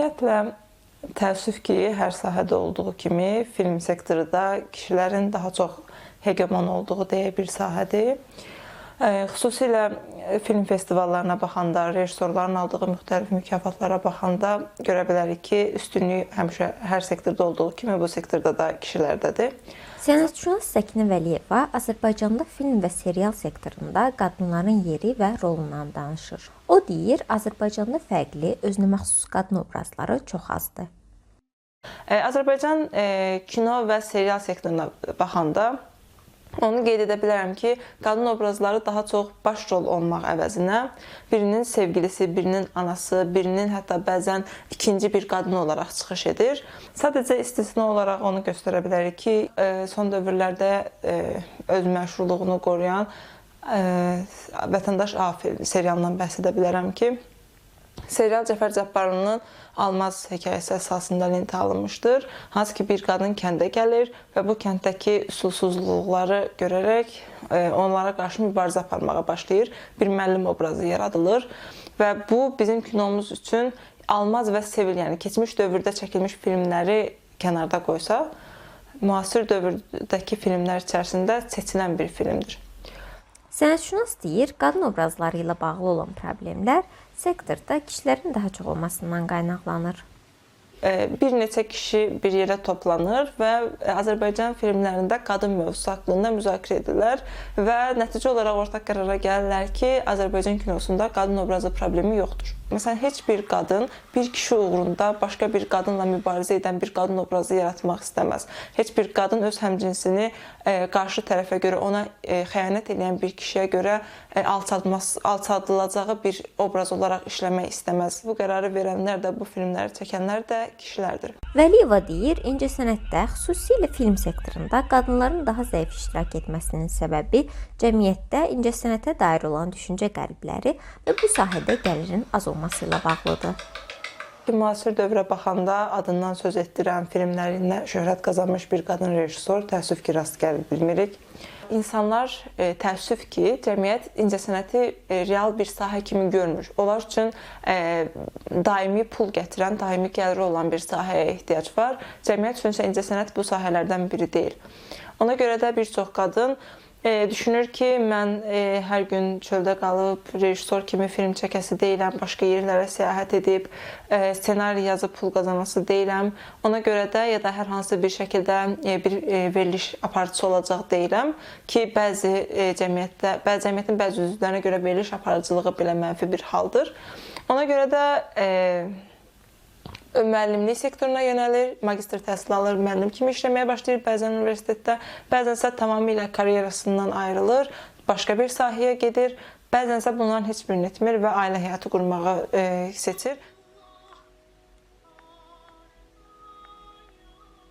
Ümumiyyətlə, təəssüf ki, hər sahədə olduğu kimi film sektoru da kişilərin daha çox hegemon olduğu deyə bir sahədir. Xüsusilə film festivallarına baxanda, rejissorların aldığı müxtəlif mükafatlara baxanda görə bilərik ki, üstünlük həmişə hər sektorda olduğu kimi bu sektorda da kişilərdədir. Sənətşünas Səkinə Vəliyeva Azərbaycanda film və serial sektorunda qadınların yeri və rolundan danışır. O deyir, Azərbaycanda fərqli, özünəməxsus qadın obrazları çox azdır. Azərbaycan kino və serial sektoruna baxanda onu qeyd edə bilərəm ki, qadın obrazları daha çox baş rol olmaq əvəzinə birinin sevgilisi, birinin anası, birinin hətta bəzən ikinci bir qadın olaraq çıxış edir. Sadəcə istisna olaraq onu göstərə bilərik ki, son dövrlərdə öz məşhurluğunu qoruyan Vətəndaş A serialından bəhs edə bilərəm ki, serial Cəfər Cabbarlının Almaz hekayəsi əsasında lentə alınmışdır. Hansı ki, bir qadın kəndə gəlir və bu kənddəki usulsuzluqları görərək onlara qarşı mübarizə aparmağa başlayır. Bir müəllim obrazı yaradılır və bu bizim kinomuz üçün Almaz və Sevil, yəni keçmiş dövrdə çəkilmiş filmləri kənarda qoysa, müasir dövrdəki filmlər içərisində seçilən bir filmdir. Sənətşünas deyir, qadın obrazları ilə bağlı olan problemlər sektorda kişilərin daha çox olmasından qaynaqlanır. Bir neçə kişi bir yerə toplanır və Azərbaycan filmlərində qadın mövzusu haqqında müzakirə edirlər və nəticə olaraq ortaq qərara gəlirlər ki, Azərbaycan kinosunda qadın obrazı problemi yoxdur. Məsələn, heç bir qadın bir kişi uğrunda başqa bir qadınla mübarizə edən bir qadın obrazı yaratmaq istəməz. Heç bir qadın öz həmcinsini qarşı tərəfə görə, ona xəyanət edən bir kişiyə görə alçaldılacağı bir obraz olaraq işləmək istəməz. Bu qərarı verənlər də, bu filmləri çəkənlər də kişilərdir. Vəliyeva deyir, incəsənətdə, xüsusilə film sektorunda qadınların daha zəif iştirak etməsinin səbəbi cəmiyyətdə incəsənətə dair olan düşüncə qəlibləri və bu sahədə gəlirin az olması ilə bağlıdır. Müasir dövrə baxanda adından söz etdirən filmlərində şöhrət qazanmış bir qadın rejissor təəssüf ki, rast gələ bilmirik. İnsanlar təəssüf ki, cəmiyyət incəsənəti real bir sahə kimi görmür. Onlar üçün daimi pul gətirən, daimi gəliri olan bir sahəyə ehtiyac var. Cəmiyyət üçün isə incəsənət bu sahələrdən biri deyil. Ona görə də bir çox qadın düşünür ki, mən hər gün çöldə qalıb, rejissor kimi film çəkəsi deyiləm, başqa yerlərə səyahət edib, ssenari yazıb pul qazanması deyiləm. Ona görə də ya da hər hansı bir şəkildə bir veriliş aparıcısı olacaq deyiləm ki, cəmiyyətin bəzi üzvlərinə görə veriliş aparıcılığı belə mənfi bir haldır. Ona görə də müəllimlik sektoruna yönəlir, magistr təhsil alır, müəllim kimi işləməyə başlayır bəzən universitetdə, bəzən isə tamamilə karyerasından ayrılır, başqa bir sahəyə gedir, bəzən isə bunların heç birini etmir və ailə həyatı qurmağı seçir.